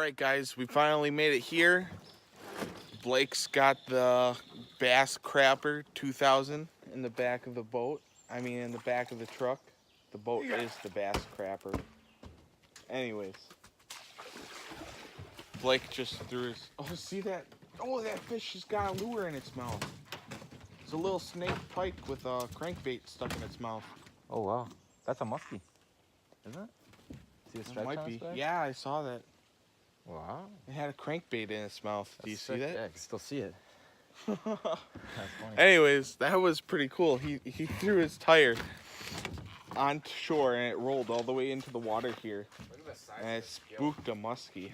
Alright guys, we finally made it here. Blake's got the Bass Crapper 2000 in the back of the boat. In the back of the truck. The boat is the Bass Crapper. Anyways. Blake just threw his... Oh, see that? Oh, that fish has got a lure in its mouth. It's a little snake pike with a crankbait stuck in its mouth. Oh, wow. That's a muskie, isn't it? See the stripe It might on be. its back? Yeah, I saw that. Wow. It had a crankbait in its mouth. Do you see that? Yeah, I can still see it. That's funny. Anyways, that was pretty cool. He threw his tire on shore and it rolled all the way into the water here. Look at the size and it spooked a muskie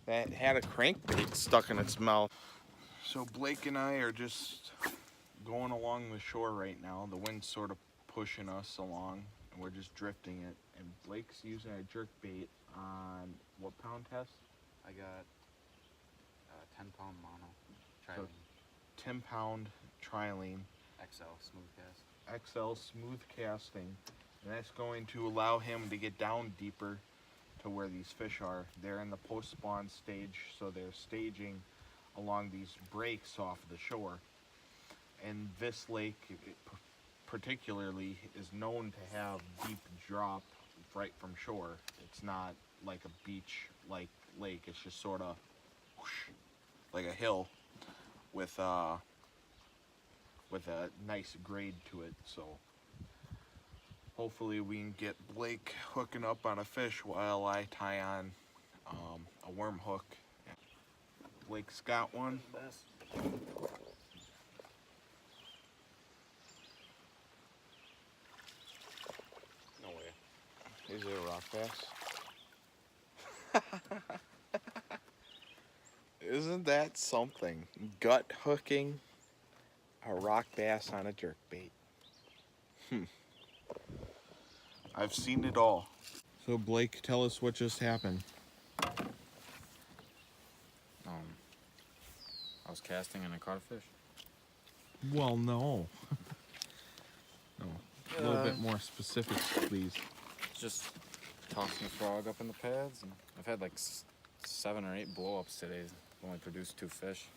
that had a crankbait stuck in its mouth. So Blake and I are just going along the shore right now. The wind's sort of pushing us along and we're just drifting it. And Blake's using a jerk bait on what pound test? I got 10-pound mono. So 10-pound trilene. XL smooth cast. XL smooth casting. And that's going to allow him to get down deeper to where these fish are. They're in the post-spawn stage, so they're staging along these breaks off the shore. And this lake, particularly, is known to have deep drop right from shore. It's not like a beach-like lake. It's just sort of like a hill with a nice grade to it. So hopefully we can get Blake hooking up on a fish while I tie on a worm hook. Blake's got one. No way. Is it a rock bass? Isn't that something? Gut hooking a rock bass on a jerkbait. I've seen it all. So Blake, tell us what just happened. I was casting and I caught a fish. Well, no. No. A little bit more specifics, please. Just tossing a frog up in the pads, and I've had like 7 or 8 blow-ups today. I've only produced 2 fish.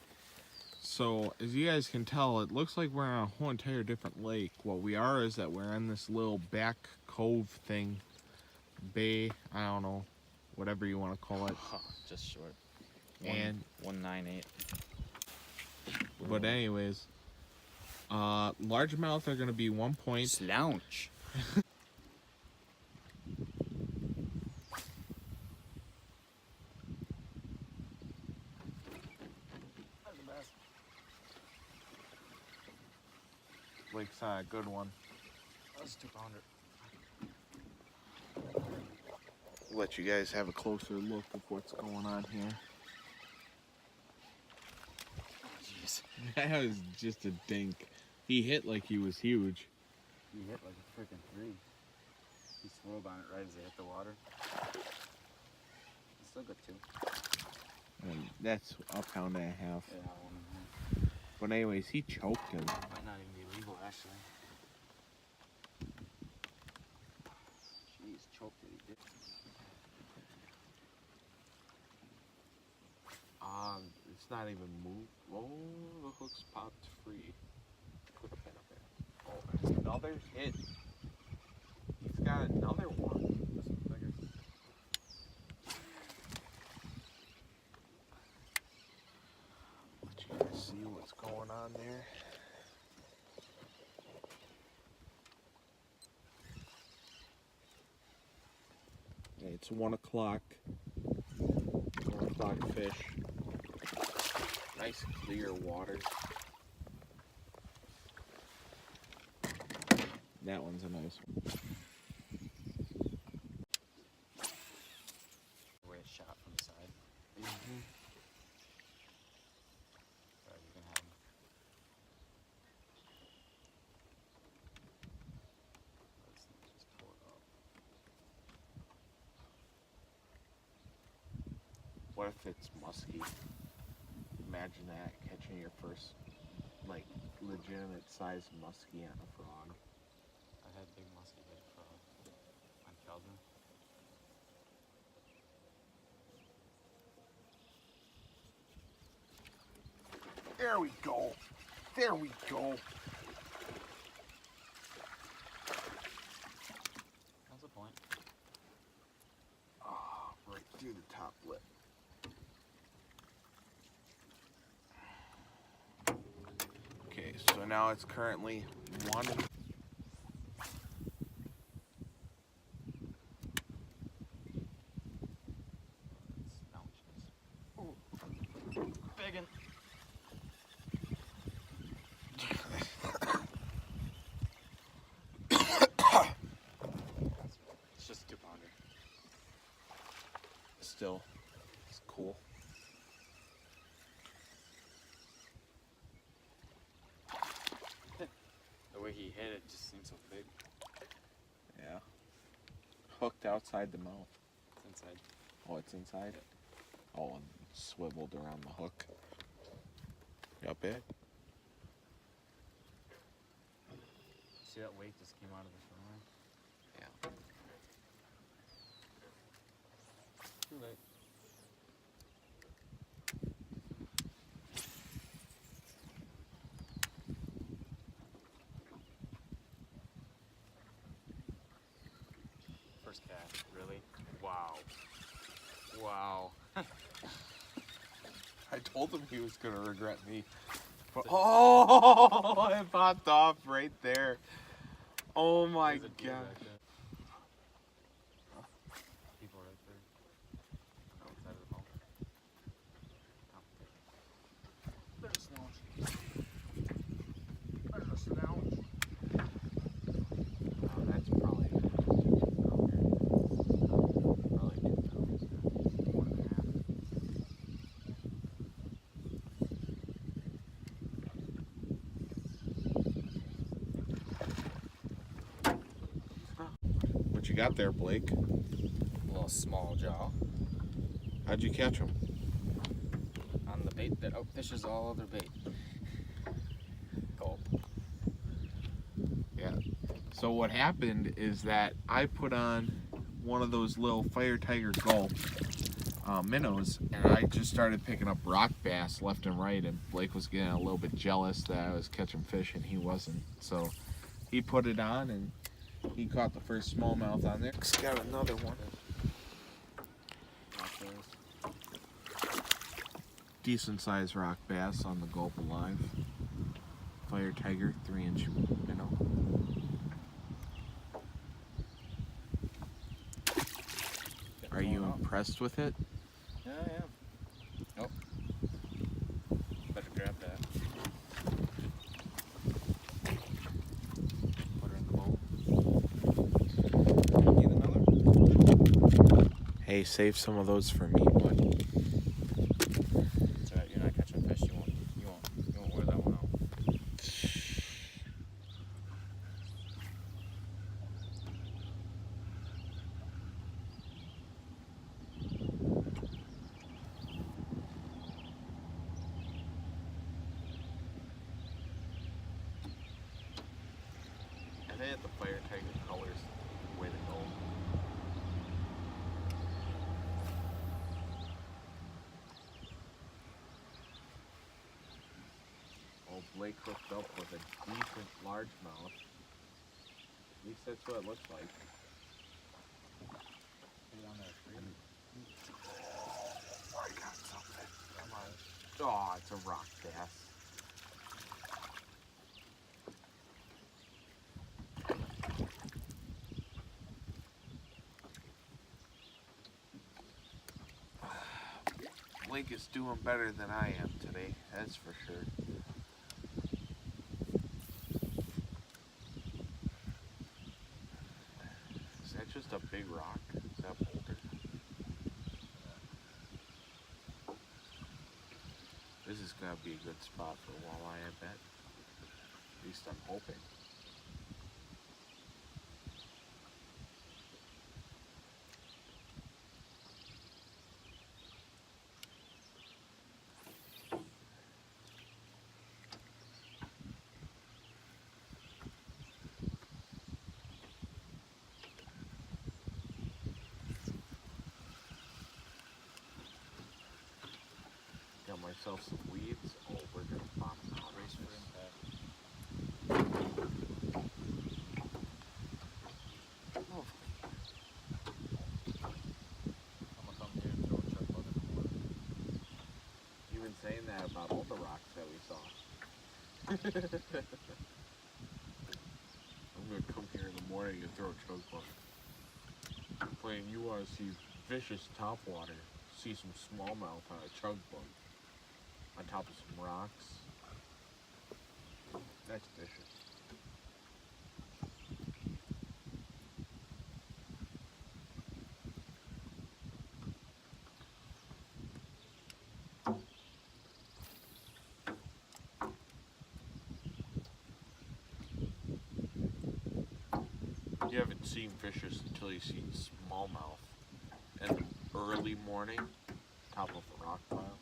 So, as you guys can tell, it looks like we're on a whole entire different lake. What we are is that we're in this little back cove thing. Bay, I don't know, whatever you want to call it. Just short. And 198. But anyways, largemouth are going to be 1 point. Slouch. Blake's on a good one. That's a 2-pounder. Let you guys have a closer look of what's going on here. Jeez. That was just a dink. He hit like he was huge. He hit like a freaking 3. He swerved on it right as it hit the water. It's still good too. And that's a pound and a half. Yeah, But anyways, he choked him. might not even be legal actually. Jeez, choked it. He did. It's not even moved. Oh, the hook's popped free. Put a pin up there. Oh, there's another hit. He's got another one. This one's bigger. Let you guys see what's going on there. It's 1 o'clock. 1 o'clock fish. Nice clear water. That one's a nice one. Way it's shot from the side. Mm-hmm. Sorry, you can have him. This thing just tore up. What if it's musky? Imagine that, catching your first, like, legitimate sized muskie on a frog. I had big musky head frog on Calvin. There we go. There we go. That's the point. Oh, right through the top lip. Okay, so now it's currently 1. Biggin. It's just a 2-pounder. Still, it's cool. The way he hit it just seems so big. Yeah. Hooked outside the mouth. It's inside. Oh, it's inside? Oh, and swiveled around the hook. Got big? See that weight just came out of the swimmer? Yeah. Too late. First cast, really? Wow. Wow. I told him he was going to regret me. But, oh, it popped off right there. Oh my There's a deer god. back there. People right there. Outside of the boat. There's a slouch. There's a slouch. Oh, that's probably Probably 2 pounds. 1.5. What you got there, Blake? A little small jaw How'd you catch him? on the bait that outfishes all other bait. Gulp. Yeah. So what happened is that I put on one of those little Fire Tiger Gulp minnows, and I just started picking up rock bass left and right, and Blake was getting a little bit jealous that I was catching fish and he wasn't. So he put it on and he caught the first smallmouth on there. He's got another one. Decent sized rock bass on the Gulp Alive. Fire Tiger 3-inch minnow. Are you impressed with it? Yeah, I am. Nope. Better grab that. Put her in the bowl. Need another? Hey, save some of those for me, bud. That's right. You're not catching fish. You won't wear that one out. I think the Fire Tiger colors way to go. Oh, Blake hooked up with a decent largemouth. At least that's what it looks like. Oh, I got something. Come on. Oh, it's a rock bass. Blake is doing better than I am today, that's for sure. Is that just a big rock? Is that a boulder? This is gonna be a good spot for walleye, I bet. At least I'm hoping. Got my ourselves some weeds. Oh, we're gonna pop out. Race for impact. Oh, I'm gonna come here and throw a chuck bug in the morning. you've been saying that about all the rocks that we saw. I'm gonna come here in the morning and throw a chug bug. Playing, you want to see vicious topwater, see some smallmouth on a chug bug on top of some rocks. That's vicious. You haven't seen vicious until you see smallmouth in the early morning, top of a rock pile.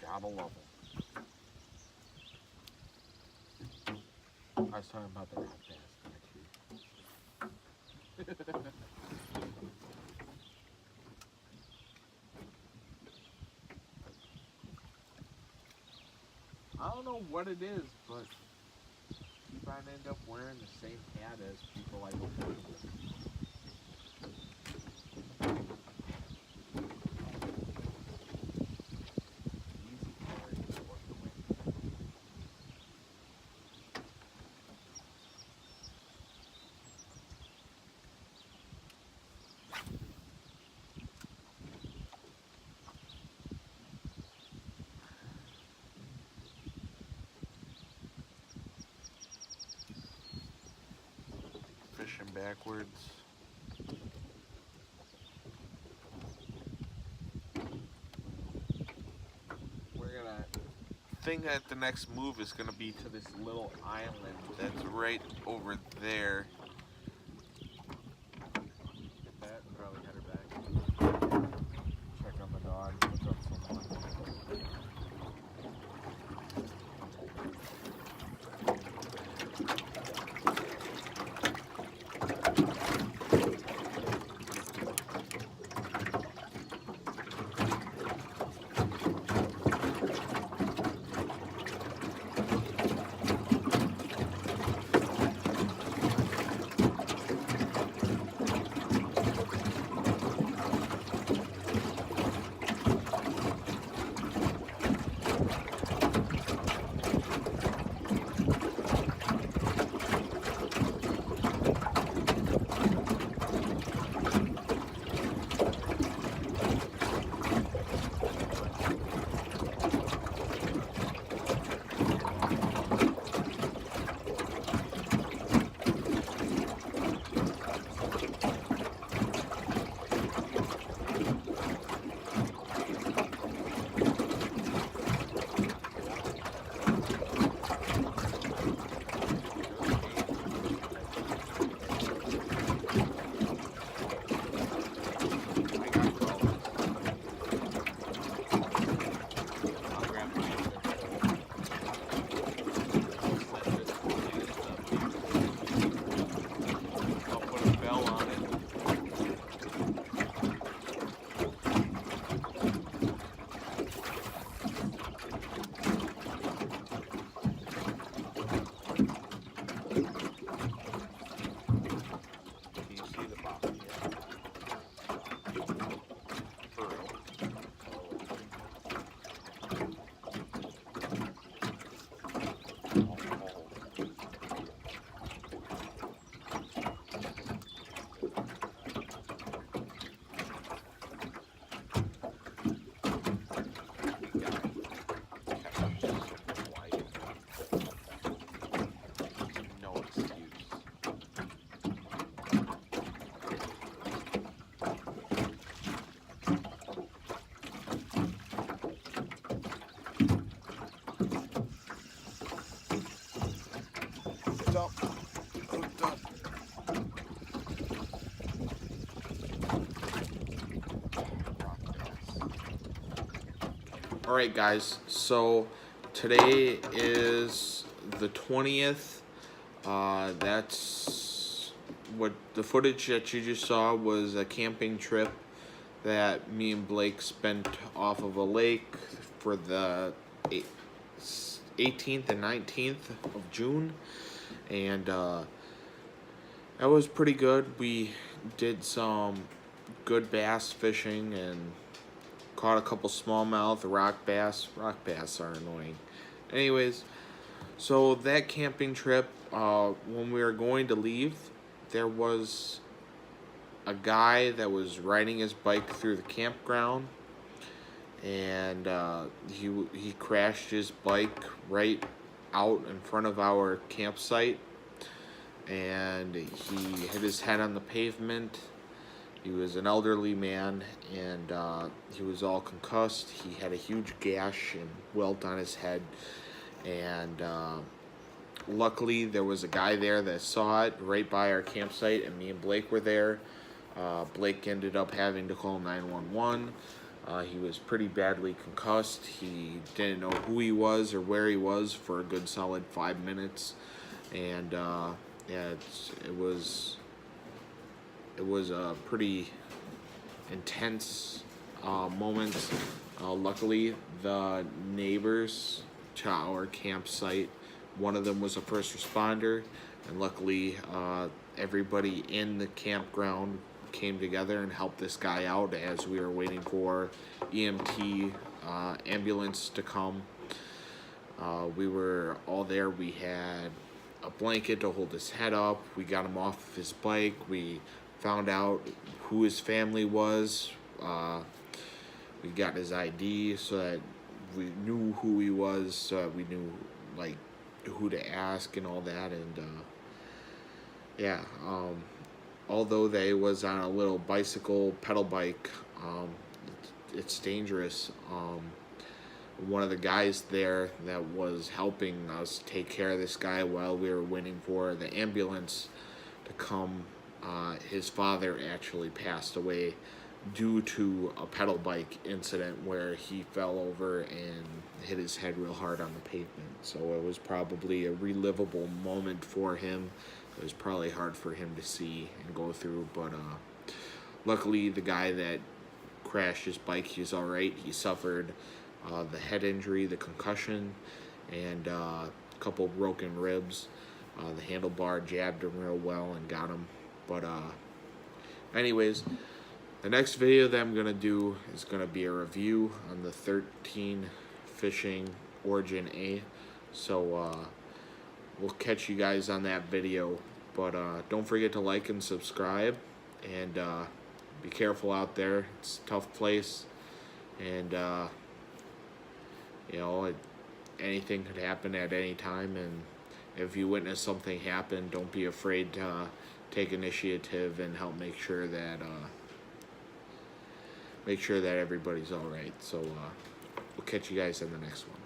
Gotta love them. I was talking about the rock bass, not you. I don't know what it is, but keep on end up wearing the same hat as people I go fishing with. Easy color to work away. Fishing backwards. We're gonna think that the next move is gonna be to this little island that's right over there. Get that and probably head her back. Check on the dog. What's up, someone? Alright guys, so today is the 20th. That's what the footage that you just saw was a camping trip that me and Blake spent off of a lake for the 18th and 19th of June. And that was pretty good. We did some good bass fishing and caught a couple smallmouth rock bass. Rock bass are annoying. Anyways, so that camping trip, when we were going to leave, there was a guy that was riding his bike through the campground, and he crashed his bike right out in front of our campsite, and he hit his head on the pavement. He was an elderly man, and he was all concussed. He had a huge gash and welt on his head, and luckily there was a guy there that saw it right by our campsite, and me and Blake were there. Blake ended up having to call 911. He was pretty badly concussed. He didn't know who he was or where he was for a good solid 5 minutes, and yeah, it was a pretty intense moment. Luckily, the neighbors to our campsite, one of them was a first responder, and luckily everybody in the campground came together and helped this guy out as we were waiting for EMT ambulance to come. We were all there. We had a blanket to hold his head up. We got him off of his bike. We found out who his family was. We got his ID so that we knew who he was, so that we knew like who to ask and all that. And yeah, although they was on a little bicycle pedal bike, it's dangerous. One of the guys there that was helping us take care of this guy while we were waiting for the ambulance to come, his father actually passed away due to a pedal bike incident where he fell over and hit his head real hard on the pavement. So it was probably a relivable moment for him. It was probably hard for him to see and go through, but luckily the guy that crashed his bike, he's all right. He suffered the head injury, the concussion, and a couple broken ribs. The handlebar jabbed him real well and got him. But anyways, the next video that I'm gonna do is gonna be a review on the 13 fishing Origin A. So we'll catch you guys on that video. But don't forget to like and subscribe, and be careful out there. It's a tough place, and you know, anything could happen at any time. And if you witness something happen, don't be afraid to take initiative and help make sure that everybody's all right. So we'll catch you guys in the next one.